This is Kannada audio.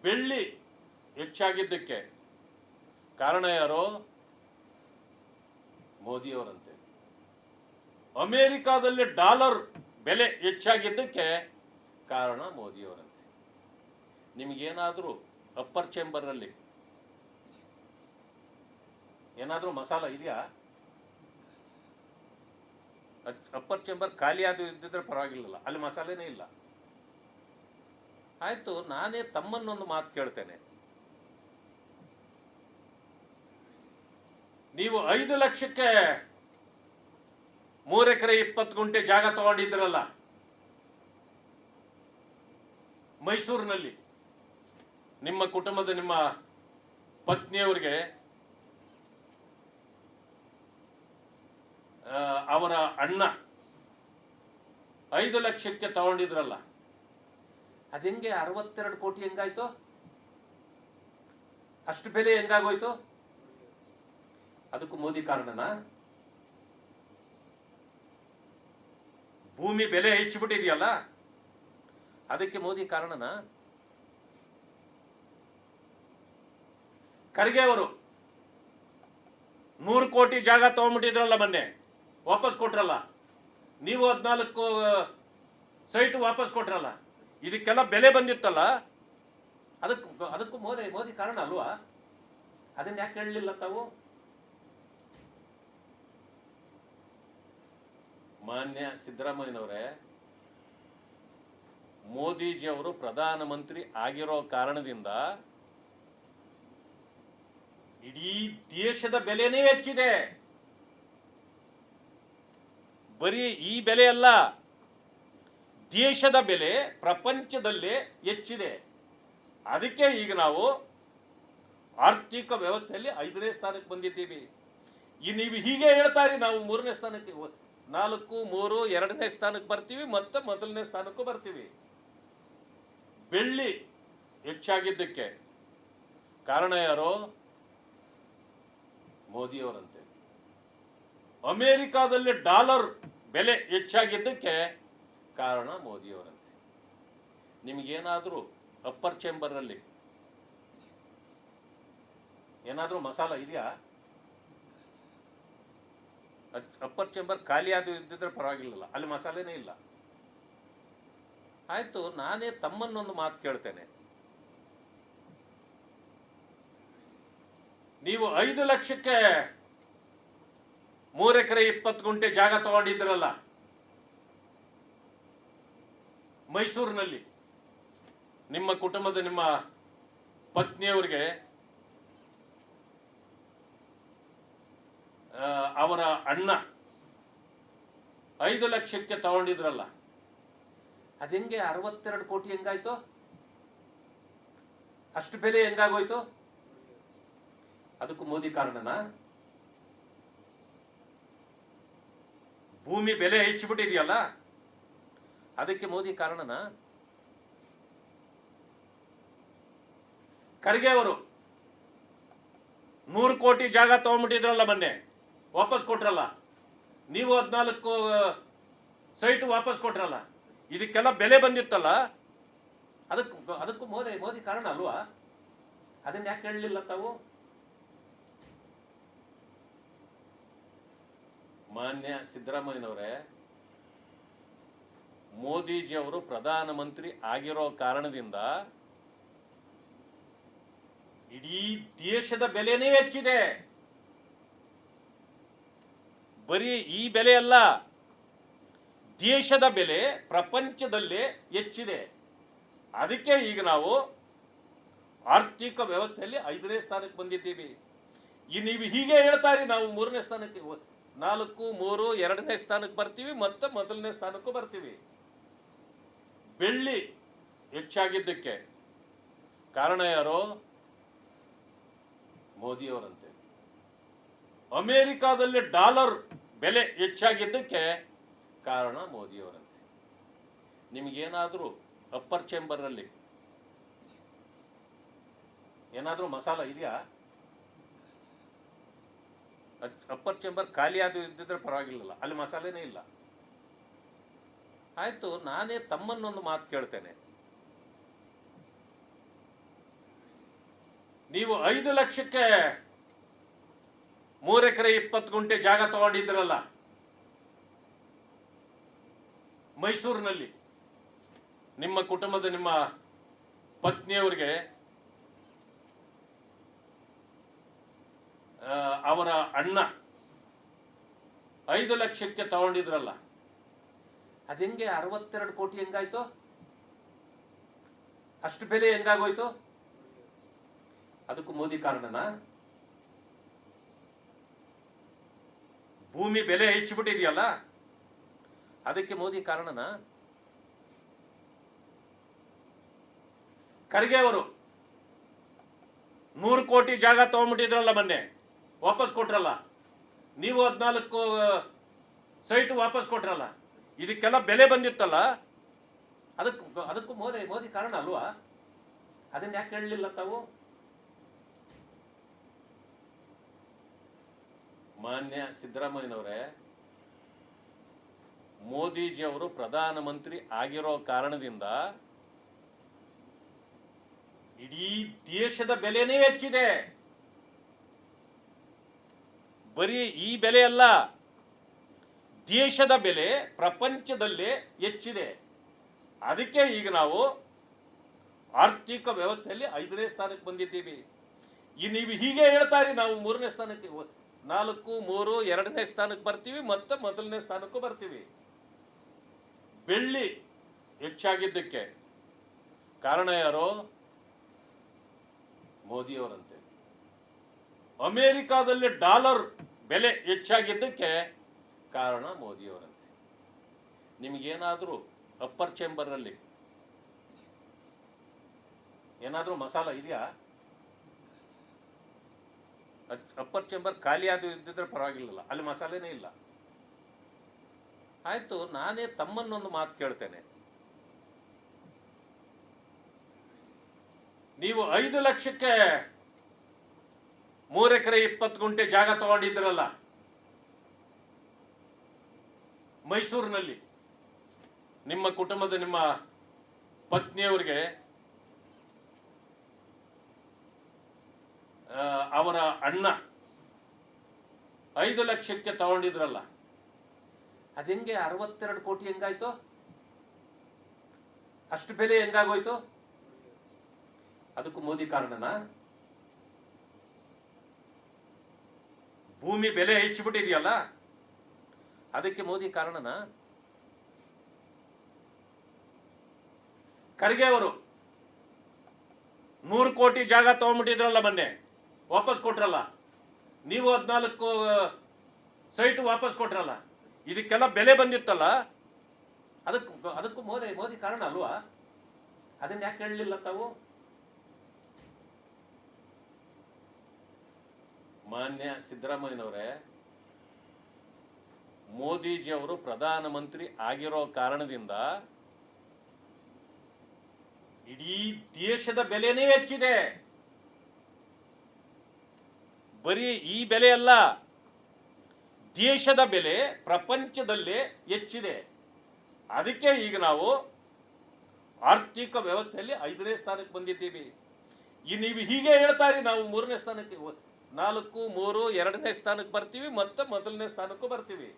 ಬೆಳ್ಳಿ ಹೆಚ್ಚಾಗಿದ್ದಕ್ಕೆ ಕಾರಣ ಯಾರು? ಮೋದಿಯವರಂತೆ. ಅಮೆರಿಕಾದಲ್ಲಿ ಡಾಲರ್ ಬೆಲೆ ಹೆಚ್ಚಾಗಿದ್ದಕ್ಕೆ ಕಾರಣ ಮೋದಿಯವರಂತೆ. ನಿಮಗೇನಾದರೂ ಅಪ್ಪರ್ ಚೇಂಬರಲ್ಲಿ ಏನಾದರೂ ಮಸಾಲ ಇದೆಯಾ? ಅಪ್ಪರ್ ಚೇಂಬರ್ ಖಾಲಿ ಇದ್ದಿದ್ರೆ ಪರವಾಗಿಲ್ಲ, ಅಲ್ಲಿ ಮಸಾಲೆನೇ ಇಲ್ಲ. ಆಯ್ತು, ನಾನೇ ತಮ್ಮನ್ನೊಂದು ಮಾತು ಕೇಳ್ತೇನೆ. ನೀವು 5 ಲಕ್ಷಕ್ಕೆ 3 ಎಕರೆ 20 ಗುಂಟೆ ಜಾಗ ತಗೊಂಡಿದ್ರಲ್ಲ ಮೈಸೂರಿನಲ್ಲಿ, ನಿಮ್ಮ ಕುಟುಂಬದ ನಿಮ್ಮ ಪತ್ನಿಯವರಿಗೆ ಅವರ ಅಣ್ಣ 5 ಲಕ್ಷಕ್ಕೆ ತಗೊಂಡಿದ್ರಲ್ಲ, ಅದೆಂಗೆ 62 ಕೋಟಿ ಹೆಂಗಾಯ್ತು? ಅಷ್ಟು ಬೆಲೆ ಹೆಂಗಾಗೋಯ್ತು? ಅದಕ್ಕೂ ಮೋದಿ ಕಾರಣನಾ? ಭೂಮಿ ಬೆಲೆ ಹೆಚ್ಚಿಬಿಟ್ಟಿದೆಯಲ್ಲ, ಅದಕ್ಕೆ ಮೋದಿ ಕಾರಣನಾ? ಖರ್ಗೆ ಅವರು 100 ಕೋಟಿ ಜಾಗ ತಗೊಂಡ್ಬಿಟ್ಟಿದ್ರಲ್ಲ, ಮೊನ್ನೆ ವಾಪಸ್ ಕೊಟ್ರಲ್ಲ. ನೀವು 14 ಸೈಟು ವಾಪಸ್ ಕೊಟ್ರಲ್ಲ. ಇದಕ್ಕೆಲ್ಲ ಬೆಲೆ ಬಂದಿತ್ತಲ್ಲ, ಅದಕ್ಕೂ ಮೋದಿ ಕಾರಣ ಅಲ್ವಾ? ಅದನ್ನ ಯಾಕೆ ಹೇಳಲಿಲ್ಲ ತಾವು? ಮಾನ್ಯ ಸಿದ್ದರಾಮಯ್ಯನವರೇ, ಮೋದಿಜಿಯವರು ಪ್ರಧಾನಮಂತ್ರಿ ಆಗಿರೋ ಕಾರಣದಿಂದ ಇಡೀ ದೇಶದ ಬೆಲೆನೇ ಹೆಚ್ಚಿದೆ. ಬರೀ ಈ ಬೆಲೆ ಅಲ್ಲ, ದೇಶದ ಬೆಲೆ ಪ್ರಪಂಚದಲ್ಲೇ ಹೆಚ್ಚಿದೆ. ಅದಕ್ಕೆ ಈಗ ನಾವು ಆರ್ಥಿಕ ವ್ಯವಸ್ಥೆಯಲ್ಲಿ 5ನೇ ಸ್ಥಾನಕ್ಕೆ ಬಂದಿದ್ದೀವಿ. ನೀವು ಹೀಗೆ ಹೇಳ್ತಾರೆ, ನಾವು 3ನೇ ಸ್ಥಾನಕ್ಕೆ 4, 3, 2ನೇ ಸ್ಥಾನಕ್ಕೆ ಬರ್ತೀವಿ, ಮತ್ತೆ ಮೊದಲನೇ ಸ್ಥಾನಕ್ಕೂ ಬರ್ತೀವಿ. ಬೆಳ್ಳಿ ಹೆಚ್ಚಾಗಿದ್ದಕ್ಕೆ ಕಾರಣ ಯಾರು? ಮೋದಿಯವರಂತೆ. ಅಮೆರಿಕಾದಲ್ಲಿ ಡಾಲರ್ ಬೆಲೆ ಹೆಚ್ಚಾಗಿದ್ದಕ್ಕೆ ಕಾರಣ ಮೋದಿಯವರಂತೆ. ನಿಮಗೇನಾದರೂ ಅಪ್ಪರ್ ಚೇಂಬರಲ್ಲಿ ಏನಾದರೂ ಮಸಾಲ ಇದೆಯಾ? ಅಪ್ಪರ್ ಚೇಂಬರ್ ಖಾಲಿ ಇದ್ದಿದ್ರೆ ಪರವಾಗಿಲ್ಲ, ಅಲ್ಲಿ ಮಸಾಲೆನೇ ಇಲ್ಲ. ಆಯ್ತು, ನಾನೇ ತಮ್ಮನ್ನೊಂದು ಮಾತು ಕೇಳ್ತೇನೆ. ನೀವು 5 ಲಕ್ಷಕ್ಕೆ 3 ಎಕರೆ 20 ಗುಂಟೆ ಜಾಗ ತಗೊಂಡಿದ್ರಲ್ಲ ಮೈಸೂರಿನಲ್ಲಿ, ನಿಮ್ಮ ಕುಟುಂಬದ ನಿಮ್ಮ ಪತ್ನಿಯವರಿಗೆ ಅವರ ಅಣ್ಣ 5 ಲಕ್ಷಕ್ಕೆ ತಗೊಂಡಿದ್ರಲ್ಲ, ಅದೆಂಗೆ 62 ಕೋಟಿ ಹೆಂಗಾಯ್ತು? ಅಷ್ಟು ಬೆಲೆ ಹೆಂಗಾಗೋಯ್ತು? ಅದಕ್ಕೂ ಮೋದಿ ಕಾರಣನಾ? ಭೂಮಿ ಬೆಲೆ ಹೆಚ್ಚಿಬಿಟ್ಟಿದೆಯಲ್ಲ, ಅದಕ್ಕೆ ಮೋದಿ ಕಾರಣನಾ? ಖರ್ಗೆ ಅವರು 100 ಕೋಟಿ ಜಾಗ ತಗೊಂಡ್ಬಿಟ್ಟಿದ್ರಲ್ಲ, ಮೊನ್ನೆ ವಾಪಸ್ ಕೊಟ್ರಲ್ಲ. ನೀವು 14 ಸೈಟು ವಾಪಸ್ ಕೊಟ್ರಲ್ಲ. ಇದಕ್ಕೆಲ್ಲ ಬೆಲೆ ಬಂದಿತ್ತಲ್ಲ, ಅದಕ್ಕೂ ಮೋದಿ ಕಾರಣ ಅಲ್ವಾ? ಅದನ್ನ ಯಾಕೆ ಹೇಳಲಿಲ್ಲ ತಾವು? ಮಾನ್ಯ ಸಿದ್ದರಾಮಯ್ಯನವರೇ, ಮೋದಿಜಿಯವರು ಪ್ರಧಾನಮಂತ್ರಿ ಆಗಿರೋ ಕಾರಣದಿಂದ ಇಡೀ ದೇಶದ ಬೆಲೆನೇ ಹೆಚ್ಚಿದೆ. ಬರೀ ಈ ಬೆಲೆ ಅಲ್ಲ, ದೇಶದ ಬೆಲೆ ಪ್ರಪಂಚದಲ್ಲೇ ಹೆಚ್ಚಿದೆ. ಅದಕ್ಕೆ ಈಗ ನಾವು ಆರ್ಥಿಕ ವ್ಯವಸ್ಥೆಯಲ್ಲಿ 5ನೇ ಸ್ಥಾನಕ್ಕೆ ಬಂದಿದ್ದೀವಿ. ನೀವು ಹೀಗೆ ಹೇಳ್ತಾರೆ, ನಾವು 3ನೇ ಸ್ಥಾನಕ್ಕೆ 4, 3, 2ನೇ ಸ್ಥಾನಕ್ಕೆ ಬರ್ತೀವಿ, ಮತ್ತೆ ಮೊದಲನೇ ಸ್ಥಾನಕ್ಕೂ ಬರ್ತೀವಿ. ಬೆಳ್ಳಿ ಹೆಚ್ಚಾಗಿದ್ದಕ್ಕೆ ಕಾರಣ ಯಾರು? ಮೋದಿಯವರಂತೆ. ಅಮೆರಿಕಾದಲ್ಲಿ ಡಾಲರ್ ಬೆಲೆ ಹೆಚ್ಚಾಗಿದ್ದಕ್ಕೆ ಕಾರಣ ಮೋದಿಯವರಂತೆ. ನಿಮಗೇನಾದರೂ ಅಪ್ಪರ್ ಚೇಂಬರಲ್ಲಿ ಏನಾದರೂ ಮಸಾಲ ಇದೆಯಾ? ಅಪ್ಪರ್ ಚೇಂಬರ್ ಖಾಲಿ ಇದ್ದಿದ್ರೆ ಪರವಾಗಿಲ್ಲ, ಅಲ್ಲಿ ಮಸಾಲೆನೇ ಇಲ್ಲ. ಆಯ್ತು, ನಾನೇ ತಮ್ಮನ್ನೊಂದು ಮಾತು ಕೇಳ್ತೇನೆ. ನೀವು 5 ಲಕ್ಷಕ್ಕೆ 3 ಎಕರೆ 20 ಗುಂಟೆ ಜಾಗ ತಗೊಂಡಿದ್ರಲ್ಲ ಮೈಸೂರಿನಲ್ಲಿ, ನಿಮ್ಮ ಕುಟುಂಬದ ನಿಮ್ಮ ಪತ್ನಿಯವರಿಗೆ ಅವರ ಅಣ್ಣ 5 ಲಕ್ಷಕ್ಕೆ ತಗೊಂಡಿದ್ರಲ್ಲ, ಅದೆಂಗೆ 62 ಕೋಟಿ ಹೆಂಗಾಯ್ತು? ಅಷ್ಟು ಬೆಲೆ ಹೆಂಗಾಗೋಯ್ತು? ಅದಕ್ಕೂ ಮೋದಿ ಕಾರಣನಾ? ಭೂಮಿ ಬೆಲೆ ಹೆಚ್ಚಿಬಿಟ್ಟಿದೆಯಲ್ಲ, ಅದಕ್ಕೆ ಮೋದಿ ಕಾರಣನಾ? ಖರ್ಗೆ ಅವರು 100 ಕೋಟಿ ಜಾಗ ತಗೊಂಡ್ಬಿಟ್ಟಿದ್ರಲ್ಲ, ಮೊನ್ನೆ ವಾಪಸ್ ಕೊಟ್ರಲ್ಲ. ನೀವು 14 ಸೈಟು ವಾಪಸ್ ಕೊಟ್ರಲ್ಲ. ಇದಕ್ಕೆಲ್ಲ ಬೆಲೆ ಬಂದಿತ್ತಲ್ಲ, ಅದಕ್ಕೂ ಮೋದಿ ಕಾರಣ ಅಲ್ವಾ? ಅದನ್ನ ಯಾಕೆ ಹೇಳಲಿಲ್ಲ ತಾವು? ಮಾನ್ಯ ಸಿದ್ದರಾಮಯ್ಯನವರೇ, ಮೋದಿಜಿ ಅವರು ಪ್ರಧಾನಮಂತ್ರಿ ಆಗಿರೋ ಕಾರಣದಿಂದ ಇಡೀ ದೇಶದ ಬೆಲೆನೇ ಹೆಚ್ಚಿದೆ. ಬರೀ ಈ ಬೆಲೆ ಅಲ್ಲ, ದೇಶದ ಬೆಲೆ ಪ್ರಪಂಚದಲ್ಲೇ ಹೆಚ್ಚಿದೆ. ಅದಕ್ಕೆ ಈಗ ನಾವು ಆರ್ಥಿಕ ವ್ಯವಸ್ಥೆಯಲ್ಲಿ 5ನೇ ಸ್ಥಾನಕ್ಕೆ ಬಂದಿದ್ದೀವಿ. ನೀವು ಹೀಗೆ ಹೇಳ್ತಾರೆ, ನಾವು 3ನೇ ಸ್ಥಾನಕ್ಕೆ 4, 3, 2ನೇ ಸ್ಥಾನಕ್ಕೆ ಬರ್ತೀವಿ, ಮತ್ತೆ 1ನೇ ಸ್ಥಾನಕ್ಕೂ ಬರ್ತೀವಿ. ಬೆಳ್ಳಿ ಹೆಚ್ಚಾಗಿದ್ದಕ್ಕೆ ಕಾರಣ ಯಾರು? ಮೋದಿಯವರಂತೆ. ಅಮೆರಿಕಾದಲ್ಲಿ ಡಾಲರ್ ಬೆಲೆ ಹೆಚ್ಚಾಗಿದ್ದಕ್ಕೆ ಕಾರಣ ಮೋದಿಯವರಂತೆ. ನಿಮಗೇನಾದರೂ ಅಪ್ಪರ್ ಚೇಂಬರಲ್ಲಿ ಏನಾದರೂ ಮಸಾಲ ಇದೆಯಾ? ಅಪ್ಪರ್ ಚೇಂಬರ್ ಖಾಲಿ ಆದ ಇದ್ದಿದ್ರೆ ಪರವಾಗಿಲ್ಲ, ಅಲ್ಲಿ ಮಸಾಲೆನೇ ಇಲ್ಲ. ಆಯ್ತು, ನಾನೇ ತಮ್ಮನ್ನೊಂದು ಮಾತು ಕೇಳ್ತೇನೆ. ನೀವು 5 ಲಕ್ಷಕ್ಕೆ 3 ಎಕರೆ 20 ಗುಂಟೆ ಜಾಗ ತಗೊಂಡಿದ್ರಲ್ಲ ಮೈಸೂರಿನಲ್ಲಿ, ನಿಮ್ಮ ಕುಟುಂಬದ ನಿಮ್ಮ ಪತ್ನಿಯವರಿಗೆ ಅವರ ಅಣ್ಣ 5 ಲಕ್ಷಕ್ಕೆ ತಗೊಂಡಿದ್ರಲ್ಲ, ಅದೆಂಗೆ 62 ಕೋಟಿ ಹೆಂಗಾಯ್ತು? ಅಷ್ಟು ಬೆಲೆ ಹೆಂಗಾಗೋಯ್ತು? ಅದಕ್ಕೂ ಮೋದಿ ಕಾರಣನಾ? ಭೂಮಿ ಬೆಲೆ ಹೆಚ್ಚಿಬಿಟ್ಟಿದೆಯಲ್ಲ, ಅದಕ್ಕೆ ಮೋದಿ ಕಾರಣನಾ? ಖರ್ಗೆ ಅವರು 100 ಕೋಟಿ ಜಾಗ ತಗೊಂಡ್ಬಿಟ್ಟಿದ್ರಲ್ಲ, ಮೊನ್ನೆ ವಾಪಸ್ ಕೊಟ್ರಲ್ಲ. ನೀವು 14 ಸೈಟು ವಾಪಸ್ ಕೊಟ್ರಲ್ಲ. ಇದಕ್ಕೆಲ್ಲ ಬೆಲೆ ಬಂದಿತ್ತಲ್ಲ, ಅದಕ್ಕೂ ಮೋದಿ ಕಾರಣ ಅಲ್ವಾ? ಅದನ್ನ ಯಾಕೆ ಹೇಳಲಿಲ್ಲ ತಾವು? ಮಾನ್ಯ ಸಿದ್ದರಾಮಯ್ಯನವರೇ, ಮೋದಿಜಿ ಅವರು ಪ್ರಧಾನಮಂತ್ರಿ ಆಗಿರೋ ಕಾರಣದಿಂದ ಇಡೀ ದೇಶದ ಬೆಲೆನೇ ಹೆಚ್ಚಿದೆ. ಬರೀ ಈ ಬೆಲೆ ಅಲ್ಲ, ದೇಶದ ಬೆಲೆ ಪ್ರಪಂಚದಲ್ಲೇ ಹೆಚ್ಚಿದೆ. ಅದಕ್ಕೆ ಈಗ ನಾವು ಆರ್ಥಿಕ ವ್ಯವಸ್ಥೆಯಲ್ಲಿ 5ನೇ ಸ್ಥಾನಕ್ಕೆ ಬಂದಿದ್ದೀವಿ. ನೀವು ಹೀಗೆ ಹೇಳ್ತಾರೆ, ನಾವು 3ನೇ ಸ್ಥಾನಕ್ಕೆ 4, 3, 2ನೇ ಸ್ಥಾನಕ್ಕೆ ಬರ್ತೀವಿ, ಮತ್ತೆ 1ನೇ ಸ್ಥಾನಕ್ಕೂ ಬರ್ತೀವಿ.